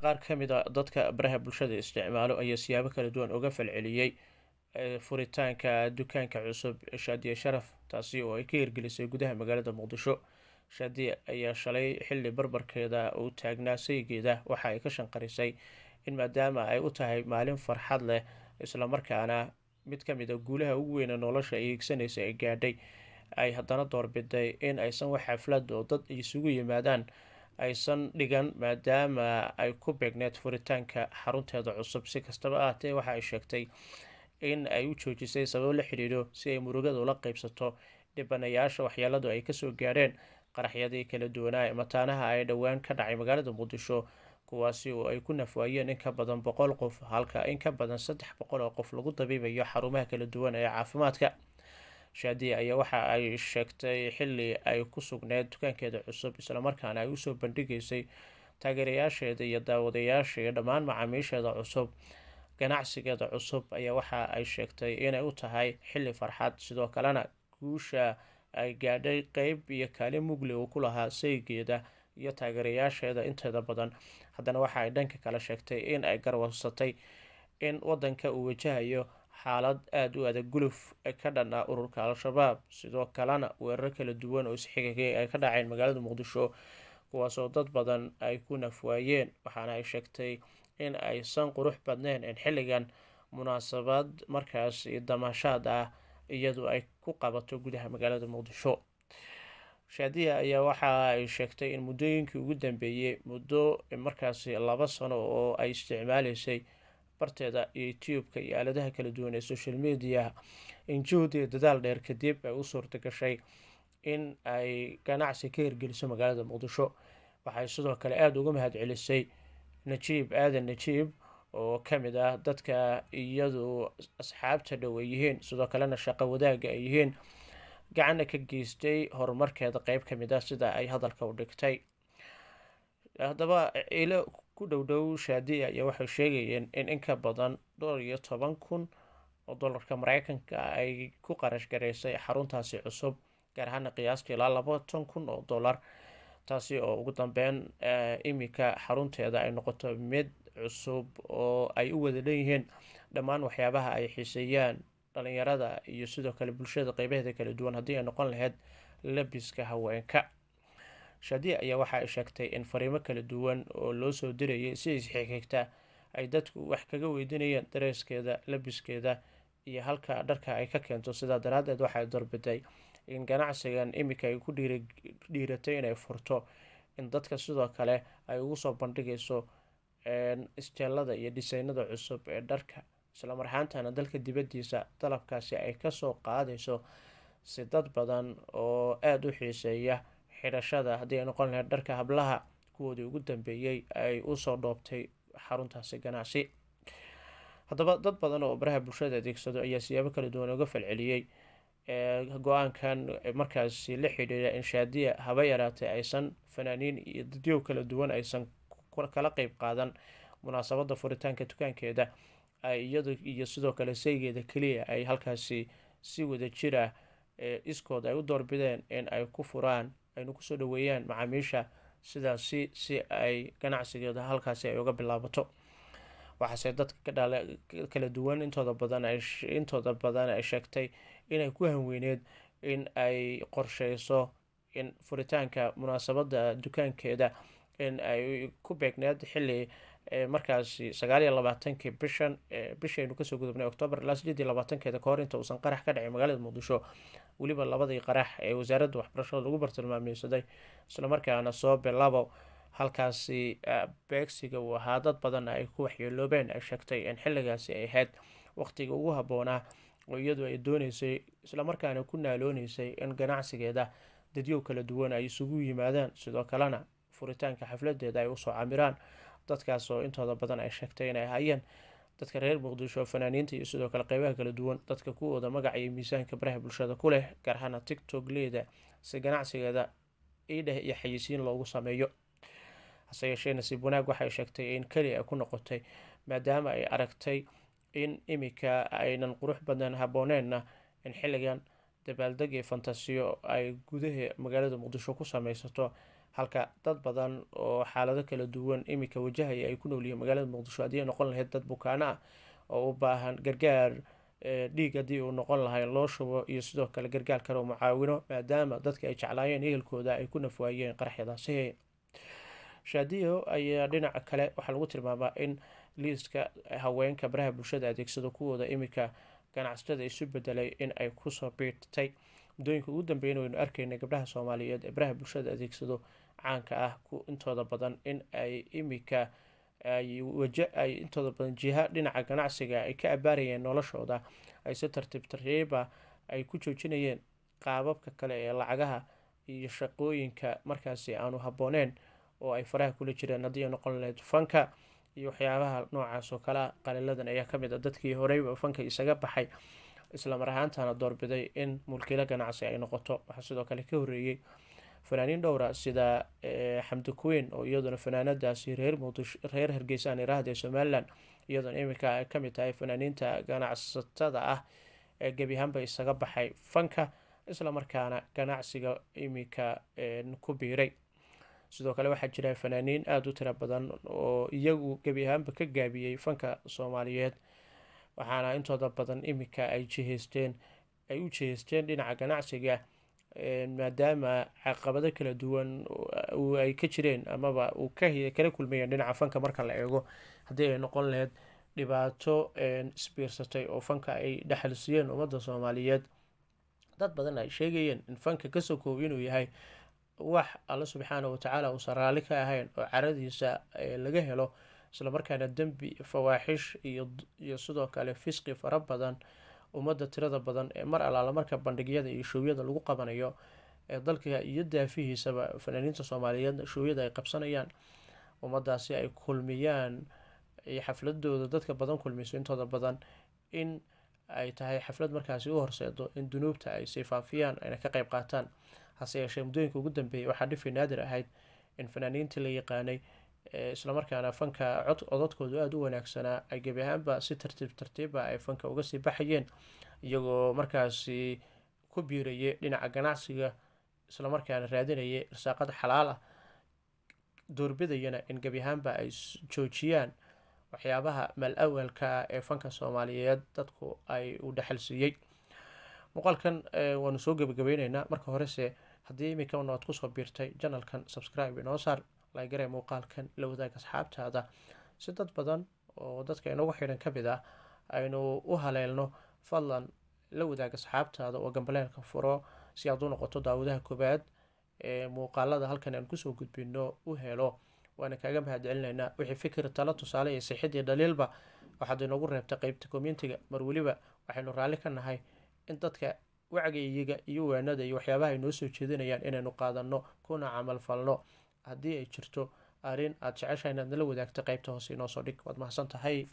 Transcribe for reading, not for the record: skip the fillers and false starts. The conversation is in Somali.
Qaar ka mid a dadka baraha bulshada isticmaalo ayaa siyaabo kala duwan uga falceliyey furitaanka dukaanka cusub ee Shaadiye Sharaf, taasi oo ay ka hirgelisay gudaha magaalada Muqdisho. Shaadiye ayaa shalay xilli barbarkeeda uu taagnaa saygeeda waxa ay ka shanqarisay in maadaama ay u tahay maalin farxad leh, isla markaana mid ka mid a guulaha ugu weyn ee nolosha ay hiigsanaysa ay gaadhay, ay haddana doorbiday in aysan wax xaflad oo dad isugu yimaadaan aysan dhigan maadaama ay ku beegneed furitaanka xarunteeda cusub. Si kastaba ha ahaatee, waxa ay sheegtay in ay u joojisay sababo la xiriiro si ay murugada ula qaybsato dhibanayaasha waxyeeladu ay kasoo gaareen qaraxyadii kala duwanaa ee mataanaha ay dhowaan ka dhacay magaalada Muqdisho, kuwaasi oo ay ku nafwaayeen in ka badan 100 qof, halka in ka badan 300 oo qof lagu dabiibayo xarumaha kala duwan ee caafimaadka. Shaadiye ayaa waxa ay sheegtay xilli ay ku sugneyd dukaankeeda cusub, islamarkaana ay usoo bandhigaysay taageerayaasheeda iyo daawadayaasha iyo dhammaan macaamiisheeda cusub ganacsigeeda cusub, ayaa waxa ay sheegtay inay u tahay xilli farxad, sidoo kalena guusha ay gaadhay qeyb iyo kaalin mugli uu ku lahaa saygeeda iyo taageerayaasheeda inteeda badan. Haddana waxa ay dhanka kale sheegtay in ay garwarsatay in wadanka uu wajahayo xaalad aada u adag, guluf ka dhan ah ururka Al-shabaab, sidoo kalena weerar kala duwan oo isxigay ay ka dhaceen magaalada Muqdisho, kuwaasoo dad badan ay ku nafwaayeen. Waxaana ay sheegtay in aysan qurux badneyn in xilligan munaasabad markaas damashaad ah iyadu ay ku qabato gudaha magaalada Muqdisho. Shaadiye ayaa waxa ay sheegtay in muddooyinkii ugu dambeeyey, muddo markaasi 2 sano oo ay isticmaaleysay barteeda YouTube-ka iyo aaladaha kala duwan ee social media, in juhdi iyo dadaal dheer kadib ay u suurta gashay in ay ganacsi ka hirgeliso magaalada Muqdisho. Waxay sidoo kale aada uga mahadcelisay Najiib Aadan Najiib oo ka mid ah dadka iyadu asxaabta dhow ay yihiin, sidoo kalena shaqo wadaagga ay yihiin, gacanna ka geystay horumarkeeda qeyb ka mid ah sida ay hadalka u dhigtay. Haddaba ilo ku dhow Shaadiye ayaa waxay sheegayeen in ka badan $12,000 oo dollarka Mareykanka ay ku qarash gareysay xaruntaasi cusub, gaar ahaana qiyaastii ilaa $20,000 oo dollar, taasi oo ugu dambeyn imika xarunteeda ay noqoto mid cusub oo ay u wada leeyihiin dhammaan waxyaabaha ay xiiseeyaan dhalinyarada iyo sidoo kale bulshada qeybaheeda kala duwan, haddii ay noqon lahayd labiska haweenka. Shaadiye ayaa waxa ay sheegtay in fariimo kala duwan oo loo soo dirayay si isxigxigta ay dadku wax kaga weydiinayeen dareeskeeda, labiskeeda iyo halka dharka ay ka keento. Sidaa daraaddeed waxay doorbiday in ganacsigan imika ay ku dhiiratay inay furto, in dadka sidoo kale ay ugu soo bandhigayso isteelada iyo dhisaynada cusub ee dharka, isla marhaantana dalka dibaddiisa dalabkaasi ay kasoo qaadayso si dad badan oo aada u xiiseeya xidhashada, haddii ay noqon lahayd dharka hablaha kuwoodii ugu dambeeyey, ay usoo dhoobtay xaruntaasi ganacsi. Haddaba dad badan oo baraha bulshada adeegsado ayaa siyaabo kala duwan uga falceliyey go-aankan markaasi la xidhiidha in Shaadiye haba yaraatee aysan fanaaniin iyo dadyow kala duwan aysan kala qeyb qaadan munaasabadda furitaanka dukaankeeda, ay iyadu iyo sidoo kale saygeeda keliya ay halkaasi si wada jira iskood ay u doorbideen in ay ku furaan, aynu kusoo dhaweeyaan macaamiisha sidaasi si ay ganacsigeeda halkaasi ay uga bilaabato. Waxaase dadka kala duwan intooda badan ay sheegtay inay ku hanweyneed in ay qorsheyso in furitaanka munaasabadda dukaankeeda in ay ku beegneed xilli markaasi 29 bishaynu kasoo gudubnay Oktoobar ilaa 28 ka hor inta uusan qarax ka dhacay magaalada Muqdisho, weliba labadii qarax ee wasaaradda waxbarashada lagu bartilmaameysaday, isla markaana soo bilaabo halkaasi beegsiga uu ahaa dad badan ay ku waxyeeloobeen. Ay sheegtay in xilligaasi ay ahayd waqtiga ugu habboonaa oo iyadu ay dooneysay isla markaana ku naalooneysay in ganacsigeeda dadyow kala duwan ay isugu yimaadaan, sidoo kalena furitaanka xafladeeda ay usoo camiraan dadkaas oo intooda badan ay sheegtay inay hayeen dadka reer Muqdisho, fanaaniinta iyo sidoo kale qeybaha kala duwan, dadka kuwooda magaca iyo miisaanka baraha bulshada ku leh, gaar ahaan TikTok leeda, si ganacsigeeda idheh iyo xayisiin loogu sameeyo. hase yeeshee nasiib wanaag waxay sheegtay in keli ay ku noqotay maadaama ay aragtay in imika aynan qurux badan habbooneenna in xilligan dabaaldeg iyo fantasiyo ay gudaha magaalada Muqdisho ku sameysato halka dad badan oo xaalado kala duwan iminka wajahaya ay ku noolyihiin magaalada muqdisho haddii ay noqon lahayd dad bukaano ah oo u baahan gargaar dhiig haddii uu noqon lahay loo shubo iyo sidoo kale gargaar kale oo mucaawino maadaama dadka ay jeclaayeen ehelkooda ay ku nafwaayeen qaraxyadaasi. shaadiyo ayaa dhinaca kale waxaa lagu tilmaamaa in liiska haweenka baraha bulshada adeegsado kuwooda iminka ganacsatada isu bedelay in ay kusoo biirtay muddooyinka ugu dambeeyana waynu arkayna gabdhaha soomaaliyeed ee baraha bulshada adeegsado caanka ah intooda badan in ay iminka ay intooda badan jiha dhinaca ganacsiga ay ka abaarayeen noloshooda ay si tartiib tartiiba ay ku joojinayeen qaababka kale ee lacagaha iyo shaqooyinka markaasi aanu habbooneen oo ay faraha kula jireen haddii ay noqon lahayd fanka iyo waxyaabaha noocaas oo kale qaliladan ayaa ka mid a dadkii horeyba fanka isaga baxay islamar ahaantana doorbiday in mulkiilo ganacsi ay noqoto. waxaa sidoo kale ka horeeyey fanaaniin dhowra sida xamdi kuweyn oo iyaduna fanaanadaasi reer hargeysa aan iraahda somalilan iyadoona iminka ay kamid tahay fanaaniinta ganacsatada ah ee gebi ahaanba isaga baxay fanka islamarkaana ganacsiga iminka ku biiray. sidoo kale waxaa jira fanaaniin aada u tiro badan oo iyagu gebi ahaanba ka gaabiyey fanka soomaaliyeed waxaana intooda badan iminka ay u jihaysteen dhinaca ganacsiga maadaama caqabado kala duwan ay ka jireen amaba uu kala kulmayeen dhinaca fanka marka la eego haddii ay noqon lahayd dhibaato isbiirsatay oo fanka ay dhexalsiiyeen ummadda soomaaliyeed. dad badan ay sheegayeen in fanka kasoo koob inuu yahay wax alla subxaana watacaala uusan raalli ka ahayn oo caradiisa laga helo islamarkaana dembi fawaaxish iyo sidoo kale fisqi fara badan ummadda tirada badan ee mar allaala marka bandhigyada iyo showyada lagu qabanayo ee dalka iyo daafihiisaba fanaaniinta soomaaliyeed showyada ay qabsanayaan ummadaasi ay kulmiyaan iyo xafladooda dadka badan kulmayso intooda badan in ay tahay xaflad markaasi u horseedo in dunuubta ay sifaafiyaan ayna ka qayb qaataan. hase yeeshee muddooyinka ugu dambeeyay waxaa dhifi naadir ahayd in fanaaniintii la yaqaanay islamarkaana fanka codadkoodu aada u wanaagsanaa ay gebi ahaanba si tartiib tartiiba ay fanka uga sii baxayeen iyagoo markaasi ku biirayay dhinaca ganacsiga islamarkaana raadinayay irsaaqad xalaal ah doorbidayana in gebi ahaanba ay joojiyaan waxyaabaha mal awalka ee fanka soomaaliyeed dadku ay u dhexalsiiyey. muuqaalkan waanu soo gebagabeyneynaa. marka horese haddii iminkan aad kusoo biirtay janalkan subscribe inoo saar laygare muuqaalkan la wadaag asxaabtaada si dad badan oo dadka inagu xidhan ka mid ah aynu u haleelno. fadlan la wadaag asxaabtaada oo gambaleelka furo si aad u noqoto daawadaha koobaad ee muuqaalada halkan aan kusoo gudbino u helo. waana kaaga mahad celinaynaa wixii fikir talo tusaale iyo sixidii dhaliilba waxaad inoogu reebtay qeybta kommentiga. mar weliba waxaynu raalli ka nahay in dadka wacyiga iyo waanada iyo waxyaabaha ay noo soo jeedinayaan inaynu qaadano kuna camal falno. haddii ay jirto arrin aad jeceshahay inaad nala wadaagto qeybta hoose inoo soo dhig. waad mahadsan tahay.